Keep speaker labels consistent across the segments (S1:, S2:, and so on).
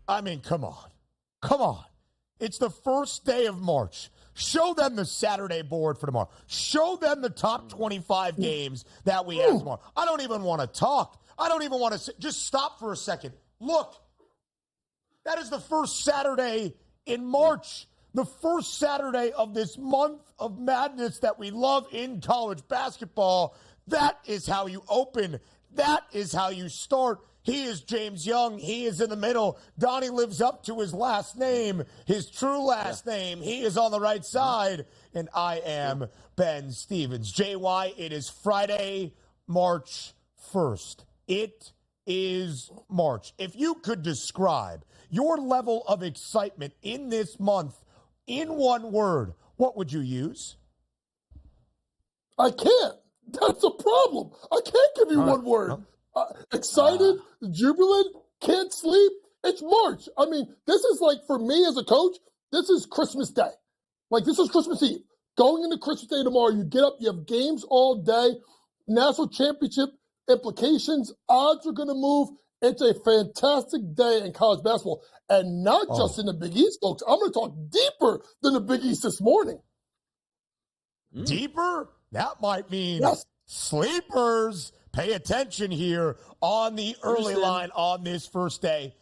S1: I mean, come on. Come on. It's the first day of March. Show them the Saturday board for tomorrow. Show them the top 25 games that we have tomorrow. I don't even want to talk. I don't even want to just stop for a second. Look, that is the first Saturday in March, the first Saturday of this month of madness that we love in college basketball. That is how you open. That is how you start. He is James Young. He is in the middle. Donnie lives up to his last name, his true last name. He is on the right side, and I am Ben Stevens. JY, it is Friday, March 1st. It is March. If you could describe your level of excitement in this month in one word, what would you use?
S2: I can't. That's a problem. I can't give you one word. Excited, jubilant, can't sleep. It's March. I mean, this is like, for me as a coach, this is Christmas Day. Like, this is Christmas Eve. Going into Christmas Day tomorrow, you get up, you have games all day, national championship implications, odds are going to move. It's a fantastic day in college basketball. And not just in the Big East, folks. I'm going to talk deeper than the Big East this morning.
S1: Deeper? That might mean sleepers. Pay attention here on the early line on this first day.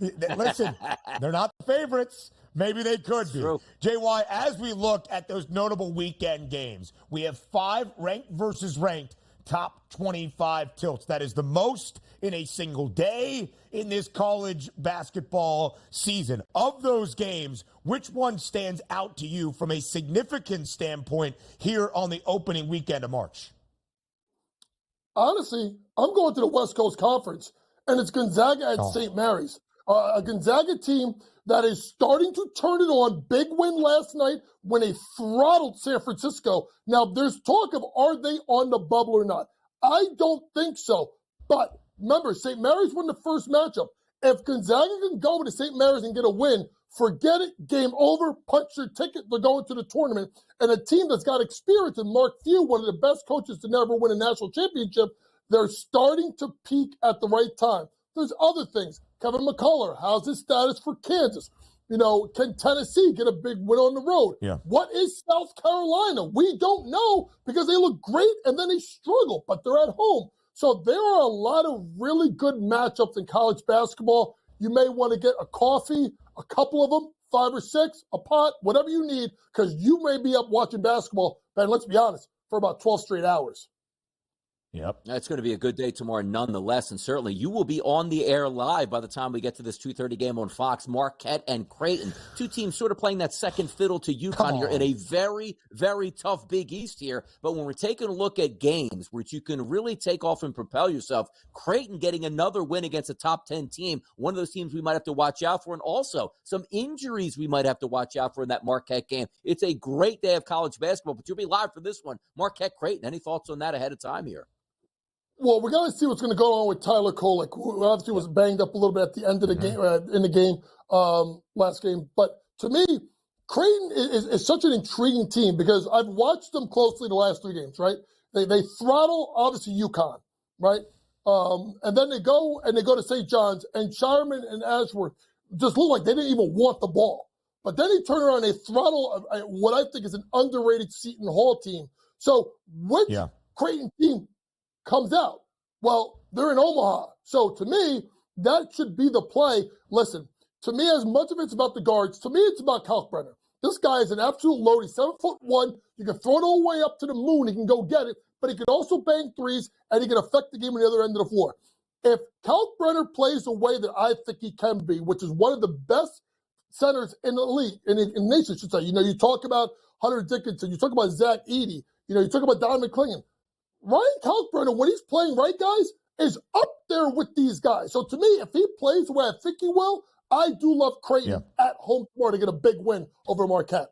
S1: Listen, they're not the favorites. Maybe they could be.
S3: True.
S1: JY, as we look at those notable weekend games, we have 5 ranked versus ranked top 25 tilts. That is the most in a single day in this college basketball season. Of those games, which one stands out to you from a significant standpoint here on the opening weekend of March?
S2: Honestly, I'm going to the West Coast Conference, and it's Gonzaga at St. Mary's. A Gonzaga team that is starting to turn it on. Big win last night when they throttled San Francisco. Now, there's talk of, are they on the bubble or not? I don't think so. But remember, St. Mary's won the first matchup. If Gonzaga can go to St. Mary's and get a win, forget it, game over, punch your ticket, they're going to the tournament. And a team that's got experience in Mark Few, one of the best coaches to never win a national championship, they're starting to peak at the right time. There's other things. Kevin McCullough, how's his status for Kansas? You know, can Tennessee get a big win on the road?
S1: Yeah.
S2: What is South Carolina? We don't know because they look great and then they struggle, but they're at home. So there are a lot of really good matchups in college basketball. You may want to get a coffee, a couple of them, 5 or 6, a pot, whatever you need, because you may be up watching basketball, Ben, let's be honest, for about 12 straight hours.
S1: Yep.
S3: It's going to be a good day tomorrow nonetheless, and certainly you will be on the air live by the time we get to this 2:30 game on Fox. Marquette and Creighton, 2 teams sort of playing that second fiddle to UConn here in a very, very tough Big East here. But when we're taking a look at games which you can really take off and propel yourself, Creighton getting another win against a top 10 team, one of those teams we might have to watch out for, and also some injuries we might have to watch out for in that Marquette game. It's a great day of college basketball, but you'll be live for this one. Marquette, Creighton, any thoughts on that ahead of time here?
S2: Well, we're going to see what's going to go on with Tyler Kolek, who obviously was banged up a little bit at the end of the game, in the game, last game. But to me, Creighton is such an intriguing team because I've watched them closely the last 3 games, right? They throttle, obviously, UConn, right? And then they go to St. John's, and Shireman and Ashworth just look like they didn't even want the ball. But then they turn around and they throttle what I think is an underrated Seton Hall team. So which Creighton team comes out? Well, they're in Omaha. So to me, that should be the play. Listen, to me, as much of it's about the guards, to me, it's about Kalkbrenner. This guy is an absolute load. He's 7'1". You can throw it all the way up to the moon. He can go get it, but he can also bang threes, and he can affect the game on the other end of the floor. If Kalkbrenner plays the way that I think he can be, which is one of the best centers in the league, in the nation, I should say. You know, you talk about Hunter Dickinson, you talk about Zach Edey, you know, you talk about Don McClingan. Ryan Kalkbrenner, when he's playing right, guys, is up there with these guys. So to me, if he plays the way I think he will, I do love Creighton at home tomorrow to get a big win over Marquette.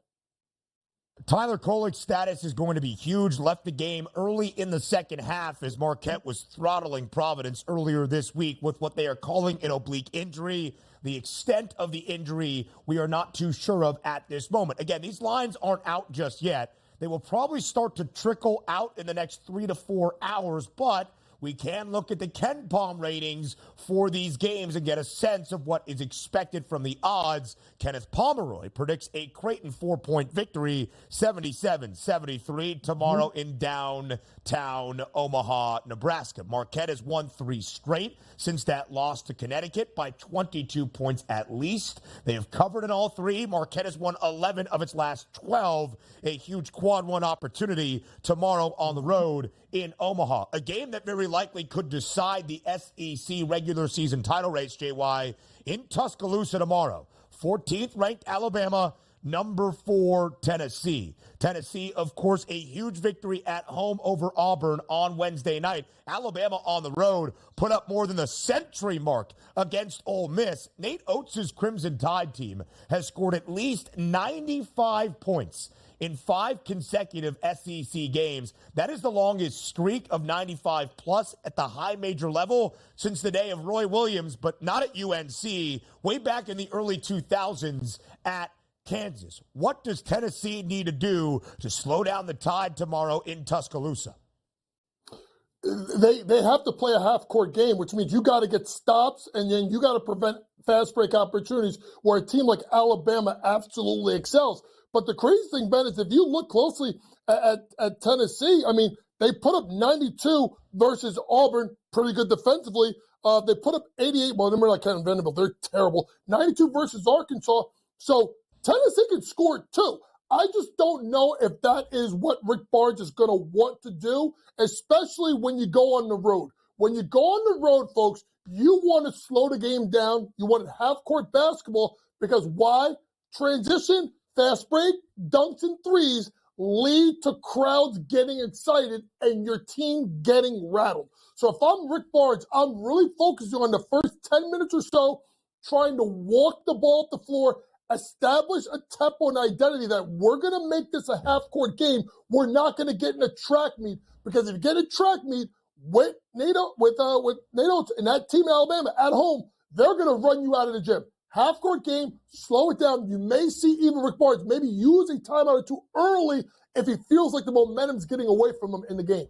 S1: Tyler Kolek's status is going to be huge. Left the game early in the second half as Marquette was throttling Providence earlier this week with what they are calling an oblique injury. The extent of the injury we are not too sure of at this moment. Again, these lines aren't out just yet. They will probably start to trickle out in the next 3 to 4 hours, but we can look at the Ken Palm ratings for these games and get a sense of what is expected from the odds. Kenneth Pomeroy predicts a Creighton 4-point victory, 77-73, tomorrow in downtown Omaha, Nebraska. Marquette has won 3 straight since that loss to Connecticut by 22 points at least. They have covered in all 3. Marquette has won 11 of its last 12. A huge quad 1 opportunity tomorrow on the road in Omaha. A game that very likely could decide the SEC regular season title race, JY, in Tuscaloosa tomorrow. 14th ranked Alabama, number 4 Tennessee. Tennessee, of course, a huge victory at home over Auburn on Wednesday night. Alabama on the road put up more than the century mark against Ole Miss. Nate Oates' Crimson Tide team has scored at least 95 points in 5 consecutive SEC games. That is the longest streak of 95 plus at the high major level since the day of Roy Williams, but not at UNC, way back in the early 2000s at Kansas. What does Tennessee need to do to slow down the Tide tomorrow in Tuscaloosa?
S2: They have to play a half-court game, which means you got to get stops, and then you got to prevent fast break opportunities where a team like Alabama absolutely excels. But the crazy thing, Ben, is if you look closely at Tennessee, I mean, they put up 92 versus Auburn, pretty good defensively. They put up 88. Well, they're like Kevin Vanderbilt. They're terrible. 92 versus Arkansas. So Tennessee can score too. I just don't know if that is what Rick Barnes is going to want to do, especially when you go on the road. When you go on the road, folks, you want to slow the game down. You want half-court basketball because why? Transition, fast break, dunks, and threes lead to crowds getting excited and your team getting rattled. So if I'm Rick Barnes, I'm really focusing on the first 10 minutes or so, trying to walk the ball up the floor, establish a tempo and identity that we're going to make this a half-court game. We're not going to get in a track meet because if you get a track meet with NATO and that team in Alabama at home, they're going to run you out of the gym. Half-court game, slow it down. You may see even Rick Barnes maybe use a timeout or two early if he feels like the momentum's getting away from him in the game.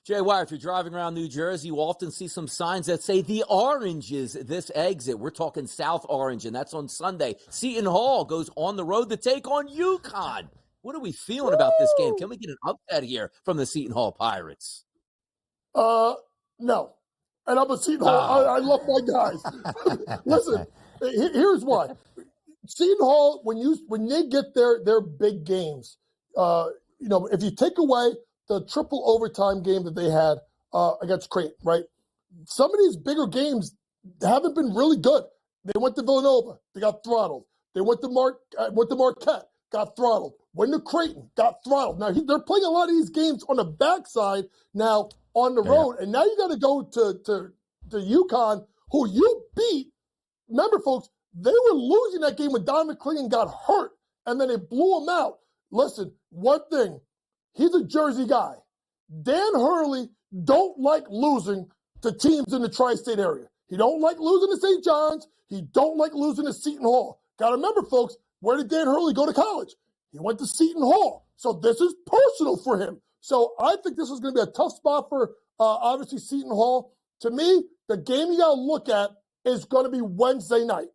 S3: JY, if you're driving around New Jersey, you often see some signs that say the Orange is this exit. We're talking South Orange, and that's on Sunday. Seton Hall goes on the road to take on UConn. What are we feeling about this game? Can we get an upset here from the Seton Hall Pirates?
S2: No. And I'm a Seton Hall. I love my guys. Listen, here's why. Seton Hall, when they get their big games, if you take away the triple overtime game that they had against Creighton, right? Some of these bigger games haven't been really good. They went to Villanova, they got throttled. They went to Marquette, got throttled. Went to Creighton, got throttled. Now they're playing a lot of these games on the backside now on the road, and now you got to go to UConn, who you beat. Remember, folks, they were losing that game when Don McClingan got hurt, and then they blew him out. Listen, one thing. He's a Jersey guy. Dan Hurley don't like losing to teams in the tri-state area. He don't like losing to St. John's. He don't like losing to Seton Hall. Got to remember, folks, where did Dan Hurley go to college? He went to Seton Hall. So this is personal for him. So I think this is going to be a tough spot for, obviously, Seton Hall. To me, the game you got to look at is going to be Wednesday night.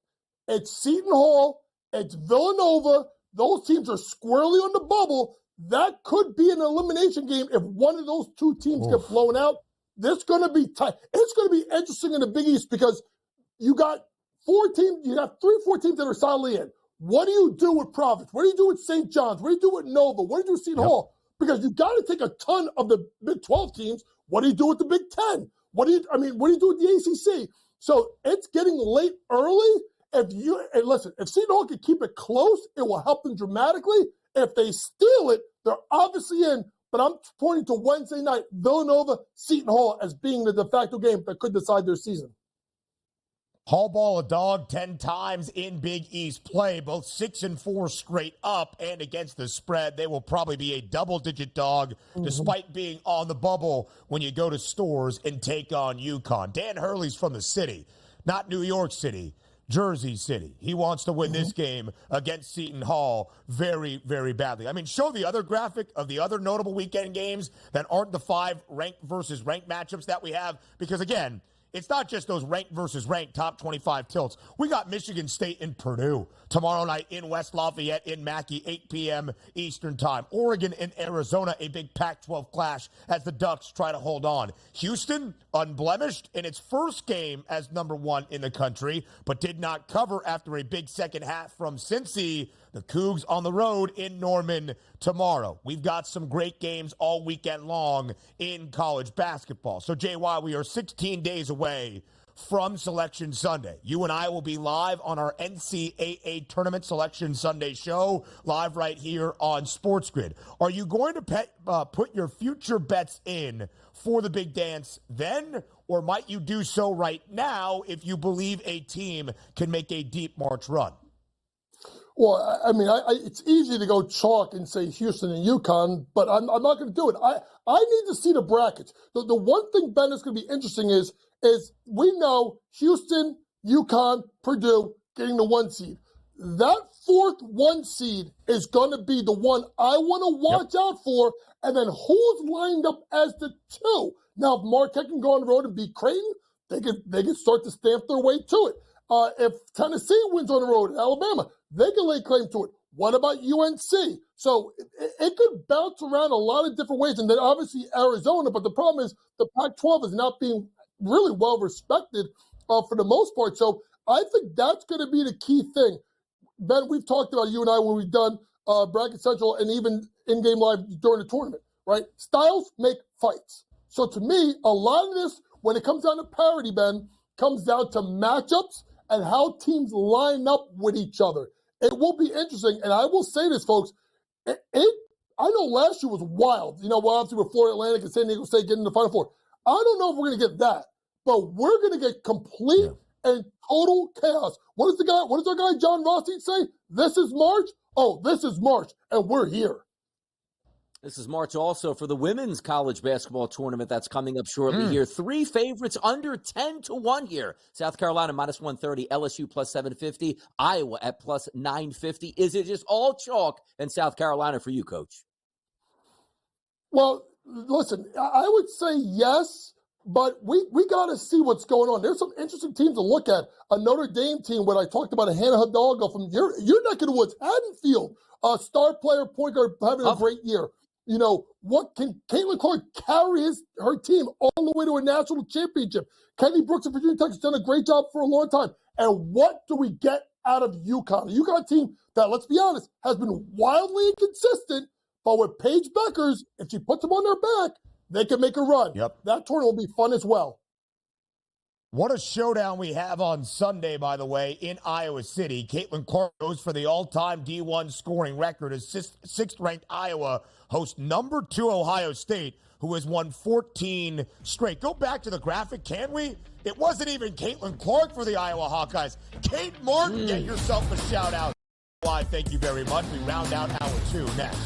S2: It's Seton Hall. It's Villanova. Those teams are squarely on the bubble. That could be an elimination game if one of those two teams get blown out. This is going to be tight. It's going to be interesting in the Big East because you got 4 teams. You got 3-4 teams that are solidly in. What do you do with Providence? What do you do with St. John's? What do you do with Nova? What do you do with Seton Hall? Because you got to take a ton of the Big 12 teams. What do you do with the Big 10? What do you do with the ACC? So it's getting late early. If Seton Hall can keep it close, it will help them dramatically. If they steal it, they're obviously in. But I'm pointing to Wednesday night, Villanova, Seton Hall as being the de facto game that could decide their season.
S1: Hall ball a dog 10 times in Big East play, both 6 and 4 straight up and against the spread. They will probably be a double-digit dog despite being on the bubble when you go to stores and take on UConn. Dan Hurley's from the city, not New York City. Jersey City. He wants to win this game against Seton Hall very, very badly. I mean, show the other graphic of the other notable weekend games that aren't the 5 ranked versus ranked matchups that we have. Because, again, it's not just those ranked versus ranked top 25 tilts. We got Michigan State and Purdue tomorrow night in West Lafayette in Mackey, 8 p.m. Eastern time. Oregon and Arizona, a big Pac-12 clash as the Ducks try to hold on. Houston, unblemished in its first game as number 1 in the country, but did not cover after a big second half from Cincy. The Cougs on the road in Norman tomorrow. We've got some great games all weekend long in college basketball. So, JY, we are 16 days away from Selection Sunday. You and I will be live on our NCAA Tournament Selection Sunday show, live right here on Sports Grid. Are you going to put your future bets in for the big dance then, or might you do so right now if you believe a team can make a deep March run?
S2: Well, I mean, it's easy to go chalk and say Houston and UConn, but I'm not going to do it. I need to see the brackets. The one thing, Ben, that's going to be interesting is we know Houston, UConn, Purdue getting the 1 seed. That 4th 1 seed is going to be the one I want to watch out for, and then who's lined up as the 2. Now, if Marquette can go on the road and beat Creighton, they can start to stamp their way to it. If Tennessee wins on the road at Alabama, they can lay claim to it. What about UNC? So it could bounce around a lot of different ways. And then obviously Arizona, but the problem is the Pac-12 is not being really well respected for the most part. So I think that's going to be the key thing. Ben, we've talked about, you and I, when we've done Bracket Central and even in-game live during the tournament, right? Styles make fights. So to me, a lot of this, when it comes down to parity, Ben, comes down to matchups and how teams line up with each other. It will be interesting, and I will say this, folks. I know last year was wild. You know, obviously with Florida Atlantic and San Diego State getting in the Final Four. I don't know if we're going to get that, but we're going to get complete and total chaos. What does our guy John Rossi say? This is March? Oh, this is March, and we're here.
S3: This is March also for the women's college basketball tournament that's coming up shortly here. 3 favorites under 10-1 here. South Carolina -130, LSU +750, Iowa at +950. Is it just all chalk in South Carolina for you, Coach?
S2: Well, listen, I would say yes, but we got to see what's going on. There's some interesting teams to look at. A Notre Dame team, what I talked about, a Hannah Hidalgo from your neck of the woods, Haddonfield, a star player, point guard, having a great year. You know, what can Caitlin Clark carry her team all the way to a national championship? Kenny Brooks of Virginia Tech has done a great job for a long time. And what do we get out of UConn? A UConn team that, let's be honest, has been wildly inconsistent, but with Paige Beckers, if she puts them on their back, they can make a run.
S1: Yep.
S2: That tournament will be fun as well.
S1: What a showdown we have on Sunday, by the way, in Iowa City. Caitlin Clark goes for the all-time D1 scoring record as 6th-ranked Iowa hosts number 2 Ohio State, who has won 14 straight. Go back to the graphic, can we? It wasn't even Caitlin Clark for the Iowa Hawkeyes. Kate Martin, get yourself a shout-out. Thank you very much. We round out hour 2 next.